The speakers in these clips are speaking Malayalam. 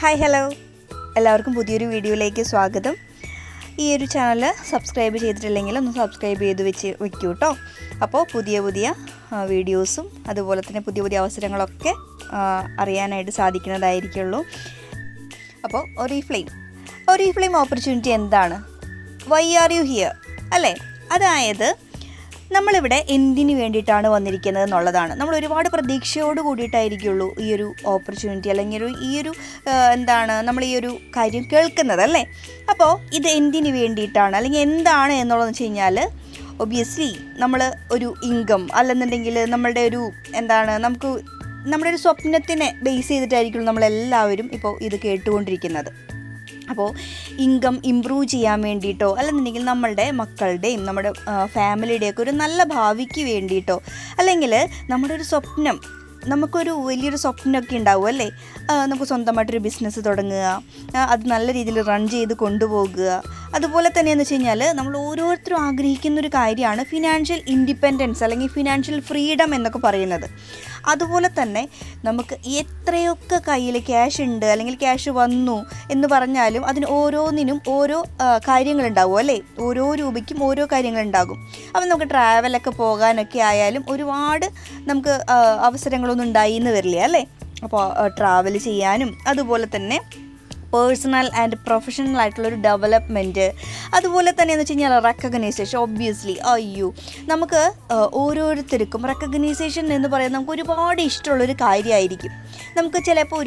ഹായ് ഹലോ, എല്ലാവർക്കും പുതിയൊരു വീഡിയോയിലേക്ക് സ്വാഗതം. ഈ ഒരു ചാനൽ സബ്സ്ക്രൈബ് ചെയ്തിട്ടില്ലെങ്കിൽ ഒന്ന് സബ്സ്ക്രൈബ് ചെയ്ത് വെക്കൂ കേട്ടോ. അപ്പോൾ പുതിയ വീഡിയോസും അതുപോലെ തന്നെ പുതിയ അവസരങ്ങളൊക്കെ അറിയാനായിട്ട് സാധിക്കുന്നതായിരിക്കുള്ളൂ. അപ്പോൾ ഒറീഫ്ലെയിം ഓപ്പർച്യൂണിറ്റി എന്താണ്? വൈ ആർ യു ഹിയർ അല്ലേ? അതായത് നമ്മളിവിടെ എന്തിനു വേണ്ടിയിട്ടാണ് വന്നിരിക്കുന്നത് എന്നുള്ളതാണ്. നമ്മൾ ഒരുപാട് പ്രതീക്ഷയോട് കൂടിയിട്ടായിരിക്കുള്ളൂ ഈ ഒരു ഓപ്പർച്യൂണിറ്റി അല്ലെങ്കിൽ നമ്മൾ ഈ ഒരു കാര്യം കേൾക്കുന്നത് അല്ലേ. അപ്പോൾ ഇത് എന്തിനു വേണ്ടിയിട്ടാണ് അല്ലെങ്കിൽ എന്താണ് എന്നുള്ളതെന്ന് വെച്ച് കഴിഞ്ഞാൽ ഒബ്വിയസ്ലി നമ്മൾ ഒരു ഇൻകം അല്ലെന്നുണ്ടെങ്കിൽ നമ്മുടെ ഒരു സ്വപ്നത്തിനെ ബേസ് ചെയ്തിട്ടായിരിക്കും നമ്മളെല്ലാവരും ഇപ്പോൾ ഇത് കേട്ടുകൊണ്ടിരിക്കുന്നത്. അപ്പോൾ ഇൻകം ഇമ്പ്രൂവ് ചെയ്യാൻ വേണ്ടിയിട്ടോ അല്ലെന്നുണ്ടെങ്കിൽ നമ്മളുടെ മക്കളുടെയും നമ്മുടെ ഫാമിലിയുടെയൊക്കെ ഒരു നല്ല ഭാവിക്ക് വേണ്ടിയിട്ടോ അല്ലെങ്കിൽ നമ്മുടെ ഒരു സ്വപ്നം, നമുക്കൊരു വലിയൊരു സ്വപ്നമൊക്കെ ഉണ്ടാവും അല്ലേ. നമുക്ക് സ്വന്തമായിട്ടൊരു ബിസിനസ് തുടങ്ങുക, അത് നല്ല രീതിയിൽ റൺ ചെയ്ത് കൊണ്ടുപോകുക. അതുപോലെ തന്നെയെന്ന് വെച്ച് കഴിഞ്ഞാൽ നമ്മൾ ഓരോരുത്തരും ആഗ്രഹിക്കുന്നൊരു കാര്യമാണ് ഫിനാൻഷ്യൽ ഇൻഡിപെൻഡൻസ് അല്ലെങ്കിൽ ഫിനാൻഷ്യൽ ഫ്രീഡം എന്നൊക്കെ പറയുന്നത്. അതുപോലെ തന്നെ നമുക്ക് എത്രയൊക്കെ കയ്യിൽ ക്യാഷ് ഉണ്ട് അല്ലെങ്കിൽ ക്യാഷ് വന്നു എന്ന് പറഞ്ഞാലും അതിന് ഓരോന്നിനും ഓരോ കാര്യങ്ങളുണ്ടാവും അല്ലേ. ഓരോ രൂപയ്ക്കും ഓരോ കാര്യങ്ങളുണ്ടാകും. അപ്പം നമുക്ക് ട്രാവലൊക്കെ പോകാനൊക്കെ ആയാലും ഒരുപാട് നമുക്ക് അവസരങ്ങളൊന്നും ഉണ്ടായി എന്ന് വരില്ല അല്ലേ. അപ്പോൾ ട്രാവൽ ചെയ്യാനും അതുപോലെ തന്നെ പേഴ്സണൽ ആൻഡ് പ്രൊഫഷണൽ ആയിട്ടുള്ളൊരു ഡെവലപ്മെൻറ്റ്, അതുപോലെ തന്നെ എന്ന് വെച്ച് കഴിഞ്ഞാൽ റെക്കഗ്നൈസേഷൻ. ഒബ്വിയസ്ലി നമുക്ക് ഓരോരുത്തർക്കും റെക്കഗ്നൈസേഷൻ എന്ന് പറയുന്നത് നമുക്ക് ഒരുപാട് ഇഷ്ടമുള്ളൊരു കാര്യമായിരിക്കും. നമുക്ക് ചിലപ്പോൾ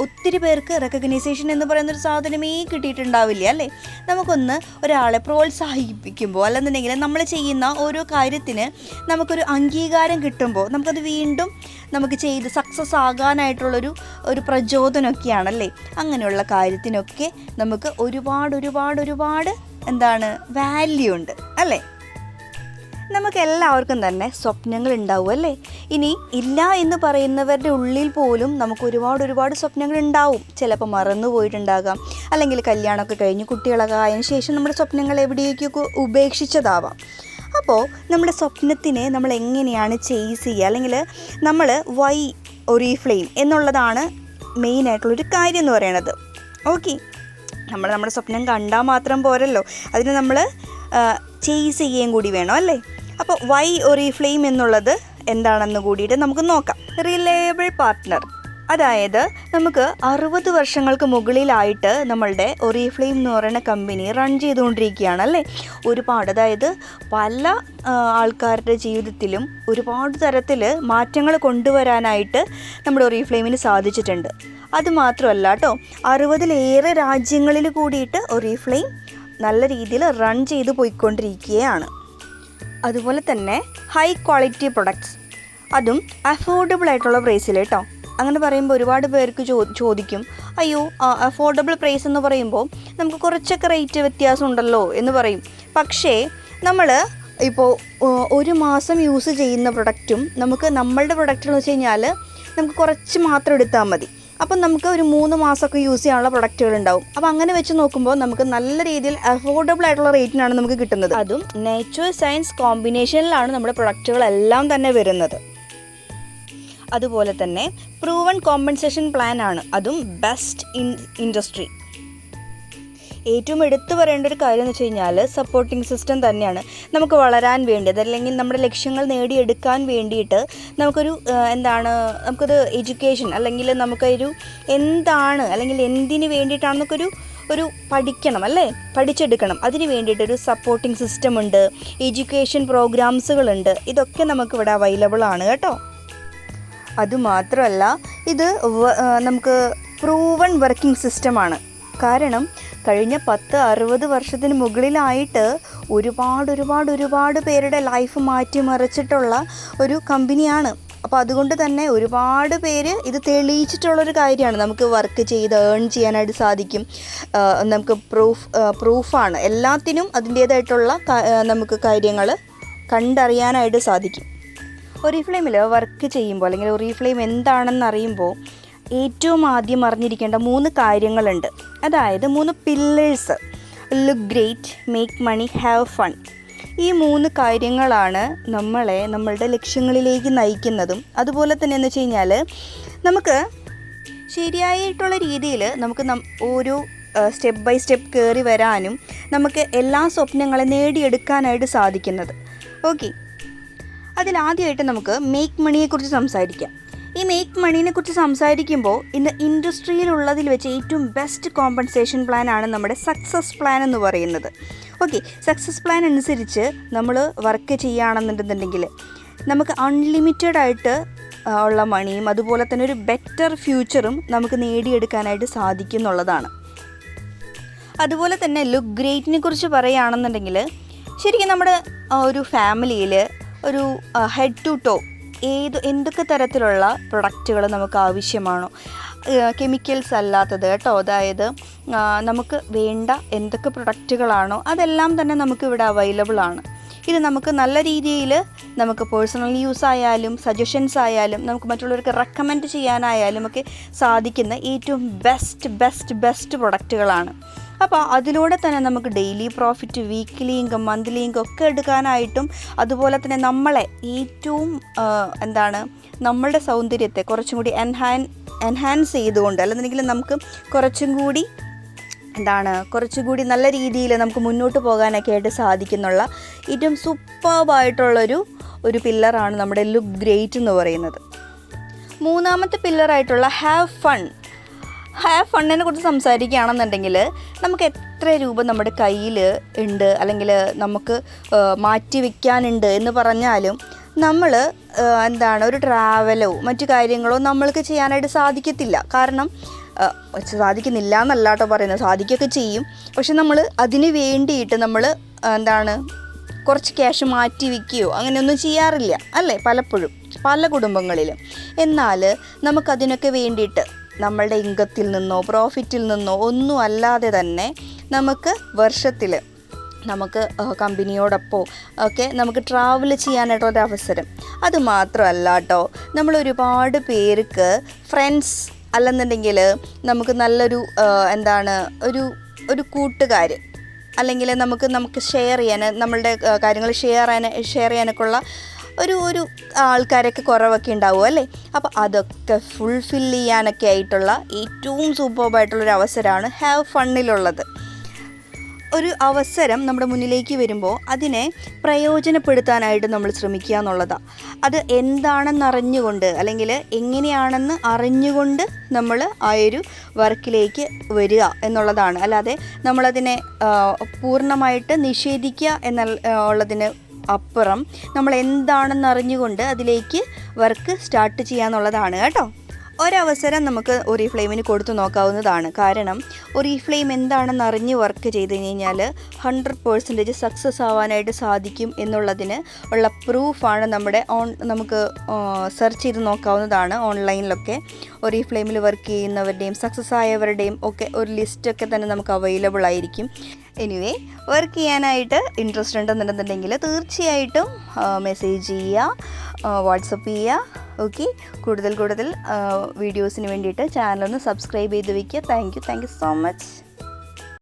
ഒത്തിരി പേർക്ക് റെക്കഗ്നൈസേഷൻ എന്ന് പറയുന്നൊരു സാധനമേ കിട്ടിയിട്ടുണ്ടാവില്ല അല്ലേ. നമുക്കൊന്ന് ഒരാളെ പ്രോത്സാഹിപ്പിക്കുമ്പോൾ അല്ലെന്നുണ്ടെങ്കിൽ നമ്മൾ ചെയ്യുന്ന ഓരോ കാര്യത്തിന് നമുക്കൊരു അംഗീകാരം കിട്ടുമ്പോൾ നമുക്കത് വീണ്ടും നമുക്ക് ചെയ്ത് സക്സസ് ആകാനായിട്ടുള്ളൊരു പ്രചോദനമൊക്കെയാണല്ലേ. അങ്ങനെയുള്ള കാര്യത്തിനൊക്കെ നമുക്ക് ഒരുപാട് വാല്യൂ ഉണ്ട് അല്ലേ. നമുക്ക് എല്ലാവർക്കും തന്നെ സ്വപ്നങ്ങൾ ഉണ്ടാവും അല്ലേ. ഇനി ഇല്ല എന്ന് പറയുന്നവരുടെ ഉള്ളിൽ പോലും നമുക്ക് ഒരുപാട് സ്വപ്നങ്ങൾ ഉണ്ടാവും. ചിലപ്പോൾ മറന്നു പോയിട്ടുണ്ടാകാം, അല്ലെങ്കിൽ കല്യാണമൊക്കെ കഴിഞ്ഞ് കുട്ടികളൊക്കെ ആയതിനു ശേഷം നമ്മുടെ സ്വപ്നങ്ങൾ എവിടേക്കൊക്കെ ഉപേക്ഷിച്ചതാവാം. അപ്പോൾ നമ്മുടെ സ്വപ്നത്തിനെ നമ്മൾ എങ്ങനെയാണ് ചേസ് ചെയ്യുക, അല്ലെങ്കിൽ നമ്മൾ വൈ ഒറീഫ്ലെയിം എന്നുള്ളതാണ് മെയിനായിട്ടുള്ളൊരു കാര്യം എന്ന് പറയുന്നത്. ഓക്കെ, നമ്മുടെ സ്വപ്നം കണ്ടാൽ മാത്രം പോരല്ലോ, അതിന് നമ്മൾ ചേസ് ചെയ്യുകയും കൂടി വേണം അല്ലേ. അപ്പോൾ വൈ ഒറീഫ്ലെയിം എന്നുള്ളത് എന്താണെന്ന് കൂടിയിട്ട് നമുക്ക് നോക്കാം. റിലയബിൾ പാർട്ട്ണർ, അതായത് നമുക്ക് 60 വർഷങ്ങൾക്ക് മുകളിലായിട്ട് നമ്മളുടെ ഒറീഫ്ലെയിം എന്ന് പറയുന്ന കമ്പനി റൺ ചെയ്തുകൊണ്ടിരിക്കുകയാണല്ലേ. അതായത് പല ആൾക്കാരുടെ ജീവിതത്തിലും ഒരുപാട് തരത്തിൽ മാറ്റങ്ങൾ കൊണ്ടുവരാനായിട്ട് നമ്മുടെ ഒറീഫ്ലെയിമിന് സാധിച്ചിട്ടുണ്ട്. അതുമാത്രമല്ല കേട്ടോ, 60-ലേറെ രാജ്യങ്ങളിൽ കൂടിയിട്ട് ഒറീഫ്ലെയിം നല്ല രീതിയിൽ റൺ ചെയ്ത് പോയിക്കൊണ്ടിരിക്കുകയാണ്. അതുപോലെ തന്നെ ഹൈ ക്വാളിറ്റി പ്രൊഡക്ട്സ്, അതും അഫോർഡബിൾ ആയിട്ടുള്ള പ്രൈസിൽ കേട്ടോ. അങ്ങനെ പറയുമ്പോൾ ഒരുപാട് പേർക്ക് ചോദിക്കും, അയ്യോ അഫോർഡബിൾ പ്രൈസ് എന്ന് പറയുമ്പോൾ നമുക്ക് കുറച്ചൊക്കെ റേറ്റ് വ്യത്യാസം ഉണ്ടല്ലോ എന്ന് പറയും. പക്ഷേ നമ്മൾ ഇപ്പോൾ ഒരു മാസം യൂസ് ചെയ്യുന്ന പ്രൊഡക്റ്റും നമുക്ക് നമ്മളുടെ പ്രൊഡക്റ്റ് എന്ന് വെച്ച് കഴിഞ്ഞാൽ നമുക്ക് കുറച്ച് മാത്രം എടുത്താൽ മതി. അപ്പം നമുക്ക് ഒരു 3 മാസമൊക്കെ യൂസ് ചെയ്യാനുള്ള പ്രൊഡക്റ്റുകൾ ഉണ്ടാവും. അപ്പോൾ അങ്ങനെ വെച്ച് നോക്കുമ്പോൾ നമുക്ക് നല്ല രീതിയിൽ അഫോർഡബിൾ ആയിട്ടുള്ള റേറ്റിനാണ് നമുക്ക് കിട്ടുന്നത്. അതും നേച്ചർ സയൻസ് കോമ്പിനേഷനിലാണ് നമ്മുടെ പ്രൊഡക്റ്റുകളെല്ലാം തന്നെ വരുന്നത്. അതുപോലെ തന്നെ പ്രൂവൺ കോമ്പൻസേഷൻ പ്ലാൻ ആണ്, അതും ബെസ്റ്റ് ഇൻ ഇൻഡസ്ട്രി. ഏറ്റവും എടുത്തു പറയേണ്ട ഒരു കാര്യം എന്ന് വെച്ച് കഴിഞ്ഞാൽ സപ്പോർട്ടിംഗ് സിസ്റ്റം തന്നെയാണ്. നമുക്ക് വളരാൻ വേണ്ടിയത് അല്ലെങ്കിൽ നമ്മുടെ ലക്ഷ്യങ്ങൾ നേടിയെടുക്കാൻ വേണ്ടിയിട്ട് നമുക്കൊരു എഡ്യൂക്കേഷൻ അല്ലെങ്കിൽ നമുക്കൊരു അല്ലെങ്കിൽ എന്തിനു വേണ്ടിയിട്ടാണെന്നൊക്കെ ഒരു പഠിക്കണം അല്ലേ, പഠിച്ചെടുക്കണം. അതിന് വേണ്ടിയിട്ടൊരു സപ്പോർട്ടിംഗ് സിസ്റ്റം ഉണ്ട്, എഡ്യൂക്കേഷൻ പ്രോഗ്രാംസുകളുണ്ട്. ഇതൊക്കെ നമുക്കിവിടെ അവൈലബിൾ ആണ് കേട്ടോ. അതുമാത്രമല്ല ഇത് നമുക്ക് പ്രൂവൺ വർക്കിംഗ് സിസ്റ്റമാണ്. കാരണം കഴിഞ്ഞ 10-60 വർഷത്തിന് മുകളിലായിട്ട് ഒരുപാട് പേരുടെ ലൈഫ് മാറ്റിമറിച്ചിട്ടുള്ള ഒരു കമ്പനിയാണ്. അപ്പോൾ അതുകൊണ്ട് തന്നെ ഒരുപാട് പേര് ഇത് തെളിയിച്ചിട്ടുള്ളൊരു കാര്യമാണ്. നമുക്ക് വർക്ക് ചെയ്ത് ഏൺ ചെയ്യാനായിട്ട് സാധിക്കും. നമുക്ക് പ്രൂഫാണ്. എല്ലാത്തിനും അതിൻ്റേതായിട്ടുള്ള നമുക്ക് കാര്യങ്ങൾ കണ്ടറിയാനായിട്ട് സാധിക്കും. ഒറീഫ്ലെയിമിൽ വർക്ക് ചെയ്യുമ്പോൾ അല്ലെങ്കിൽ ഒറീഫ്ലെയിം എന്താണെന്ന് അറിയുമ്പോൾ ഏറ്റവും ആദ്യം അറിഞ്ഞിരിക്കേണ്ട 3 കാര്യങ്ങളുണ്ട്. അതായത് 3 pillars: look great, make money, have fun. ഈ 3 കാര്യങ്ങളാണ് നമ്മളുടെ ലക്ഷ്യങ്ങളിലേക്ക് നയിക്കുന്നതും. അതുപോലെ തന്നെ എന്ന് വെച്ച് കഴിഞ്ഞാൽ നമുക്ക് ശരിയായിട്ടുള്ള രീതിയിൽ നമുക്ക് ഓരോ സ്റ്റെപ്പ് ബൈ സ്റ്റെപ്പ് കയറി വരാനും നമുക്ക് എല്ലാ സ്വപ്നങ്ങളും നേടിയെടുക്കാനായിട്ട് സാധിക്കുന്നത്. ഓക്കെ, അതിലാദ്യമായിട്ട് നമുക്ക് മേക്ക് മണിയെക്കുറിച്ച് സംസാരിക്കാം. ഈ മേക്ക് മണീനെ കുറിച്ച് സംസാരിക്കുമ്പോൾ ഇന്ന് ഇൻഡസ്ട്രിയിലുള്ളതിൽ വെച്ച് ഏറ്റവും ബെസ്റ്റ് കോമ്പൻസേഷൻ പ്ലാനാണ് നമ്മുടെ സക്സസ് പ്ലാൻ എന്ന് പറയുന്നത്. ഓക്കെ, സക്സസ് പ്ലാൻ അനുസരിച്ച് നമ്മൾ വർക്ക് ചെയ്യുകയാണെന്നുണ്ടെന്നുണ്ടെങ്കിൽ നമുക്ക് അൺലിമിറ്റഡ് ആയിട്ട് ഉള്ള മണിയും അതുപോലെ തന്നെ ഒരു ബെറ്റർ ഫ്യൂച്ചറും നമുക്ക് നേടിയെടുക്കാനായിട്ട് സാധിക്കും എന്നുള്ളതാണ്. അതുപോലെ തന്നെ ലുക്ക് ഗ്രേറ്റിനെ കുറിച്ച് പറയുകയാണെന്നുണ്ടെങ്കിൽ ശരിക്കും നമ്മുടെ ഒരു ഫാമിലിയിൽ ഒരു ഹെഡ് ടു ടോ എന്തൊക്കെ തരത്തിലുള്ള പ്രൊഡക്റ്റുകൾ നമുക്ക് ആവശ്യമാണോ, കെമിക്കൽസ് അല്ലാത്തത് കേട്ടോ, അതായത് നമുക്ക് വേണ്ട എന്തൊക്കെ പ്രൊഡക്റ്റുകളാണോ അതെല്ലാം തന്നെ നമുക്ക് ഇവിടെ അവൈലബിൾ ആണ്. ഇത് നമുക്ക് നല്ല രീതിയിൽ നമുക്ക് പേഴ്സണൽ യൂസ് ആയാലും സജഷൻസ് ആയാലും നമുക്ക് മറ്റുള്ളവർക്ക് റെക്കമെൻഡ് ചെയ്യാനായാലും ഒക്കെ സാധിക്കുന്ന ഏറ്റവും ബെസ്റ്റ് പ്രൊഡക്റ്റുകളാണ്. അപ്പോൾ അതിലൂടെ തന്നെ നമുക്ക് daily profit, weekly income, monthly income ഒക്കെ എടുക്കാനായിട്ടും അതുപോലെ തന്നെ നമ്മളെ ഏറ്റവും നമ്മളുടെ സൗന്ദര്യത്തെ കുറച്ചും കൂടി എൻഹാൻസ് ചെയ്തുകൊണ്ട് അല്ലെന്നുണ്ടെങ്കിൽ നമുക്ക് കുറച്ചുകൂടി നല്ല രീതിയിൽ നമുക്ക് മുന്നോട്ട് പോകാനൊക്കെ ആയിട്ട് സാധിക്കുന്നുള്ള ഏറ്റവും സൂപ്പർബായിട്ടുള്ളൊരു പില്ലറാണ് നമ്മുടെ ലുക്ക് ഗ്രേറ്റ് എന്ന് പറയുന്നത്. മൂന്നാമത്തെ പില്ലറായിട്ടുള്ള ഹാവ് ഫണ്ണിനെ കുറിച്ച് സംസാരിക്കുകയാണെന്നുണ്ടെങ്കിൽ നമുക്ക് എത്ര രൂപ നമ്മുടെ കയ്യിൽ ഉണ്ട് അല്ലെങ്കിൽ നമുക്ക് മാറ്റി വയ്ക്കാനുണ്ട് എന്ന് പറഞ്ഞാലും നമ്മൾ ഒരു ട്രാവലോ മറ്റു കാര്യങ്ങളോ നമ്മൾക്ക് ചെയ്യാനായിട്ട് സാധിക്കത്തില്ല. കാരണം സാധിക്കുന്നില്ല എന്നല്ല കേട്ടോ പറയുന്നത്, സാധിക്കുകയൊക്കെ ചെയ്യും. പക്ഷെ നമ്മൾ അതിന് വേണ്ടിയിട്ട് നമ്മൾ കുറച്ച് ക്യാഷ് മാറ്റി വയ്ക്കുകയോ അങ്ങനെയൊന്നും ചെയ്യാറില്ല അല്ലേ, പലപ്പോഴും പല കുടുംബങ്ങളിലും. എന്നാൽ നമുക്കതിനൊക്കെ വേണ്ടിയിട്ട് നമ്മളുടെ ഇൻകത്തിൽ നിന്നോ പ്രോഫിറ്റിൽ നിന്നോ ഒന്നും അല്ലാതെ തന്നെ നമുക്ക് വർഷത്തിൽ നമുക്ക് കമ്പനിയോടൊപ്പം ഒക്കെ നമുക്ക് ട്രാവൽ ചെയ്യാനായിട്ടുള്ള അവസരം. അതുമാത്രമല്ല കേട്ടോ, നമ്മൾ ഒരുപാട് പേർക്ക് ഫ്രണ്ട്സ് അല്ലെന്നുണ്ടെങ്കിൽ നമുക്ക് നല്ലൊരു ഒരു കൂട്ടുകാർ അല്ലെങ്കിൽ നമുക്ക് ഷെയർ ചെയ്യാൻ നമ്മളുടെ കാര്യങ്ങൾ ഷെയർ ചെയ്യാനൊക്കെ ഉള്ള ഒരു ആൾക്കാരൊക്കെ കുറവൊക്കെ ഉണ്ടാവും അല്ലേ. അപ്പോൾ അതൊക്കെ ഫുൾഫിൽ ചെയ്യാനൊക്കെ ആയിട്ടുള്ള ഏറ്റവും സൂപ്പർബായിട്ടുള്ളൊരു അവസരമാണ് ഹാവ് ഫണ്ണിലുള്ളത്. ഒരു അവസരം നമ്മുടെ മുന്നിലേക്ക് വരുമ്പോൾ അതിനെ പ്രയോജനപ്പെടുത്താനായിട്ട് നമ്മൾ ശ്രമിക്കുക എന്നുള്ളതാണ്. അത് എന്താണെന്ന് അറിഞ്ഞുകൊണ്ട് അല്ലെങ്കിൽ എങ്ങനെയാണെന്ന് അറിഞ്ഞുകൊണ്ട് നമ്മൾ ആ ഒരു വർക്കിലേക്ക് വരിക എന്നുള്ളതാണ്. അല്ലാതെ നമ്മളതിനെ പൂർണ്ണമായിട്ട് നിഷേധിക്കുക എന്നുള്ളതിന് അപ്പുറം നമ്മൾ എന്താണെന്ന് അറിഞ്ഞുകൊണ്ട് അതിലേക്ക് വർക്ക് സ്റ്റാർട്ട് ചെയ്യാന്നുള്ളതാണ് കേട്ടോ. ഒരവസരം നമുക്ക് ഒറിഫ്ലെയിമിന് കൊടുത്തു നോക്കാവുന്നതാണ്. കാരണം ഒറിഫ്ലെയിം എന്താണെന്ന് അറിഞ്ഞ് വർക്ക് ചെയ്ത് കഴിഞ്ഞാൽ 100% സക്സസ് ആവാനായിട്ട് സാധിക്കും എന്നുള്ളതിന് ഉള്ള പ്രൂഫാണ് നമുക്ക് സെർച്ച് ചെയ്ത് നോക്കാവുന്നതാണ്. ഓൺലൈനിലൊക്കെ ഒറിഫ്ലെയിമിൽ വർക്ക് ചെയ്യുന്നവരുടെയും സക്സസ് ആയവരുടെയും ഒക്കെ ഒരു ലിസ്റ്റൊക്കെ തന്നെ നമുക്ക് അവൈലബിൾ ആയിരിക്കും. എനിവേ, വർക്ക് ചെയ്യാനായിട്ട് ഇൻട്രസ്റ്റ് ഉണ്ടെന്നുണ്ടെന്നുണ്ടെങ്കിൽ തീർച്ചയായിട്ടും മെസ്സേജ് ചെയ്യുക, വാട്സപ്പ് ചെയ്യുക. ഓക്കെ, കൂടുതൽ വീഡിയോസിന് വേണ്ടിയിട്ട് ചാനലൊന്ന് സബ്സ്ക്രൈബ് ചെയ്ത് വയ്ക്കുക. Thank you so much.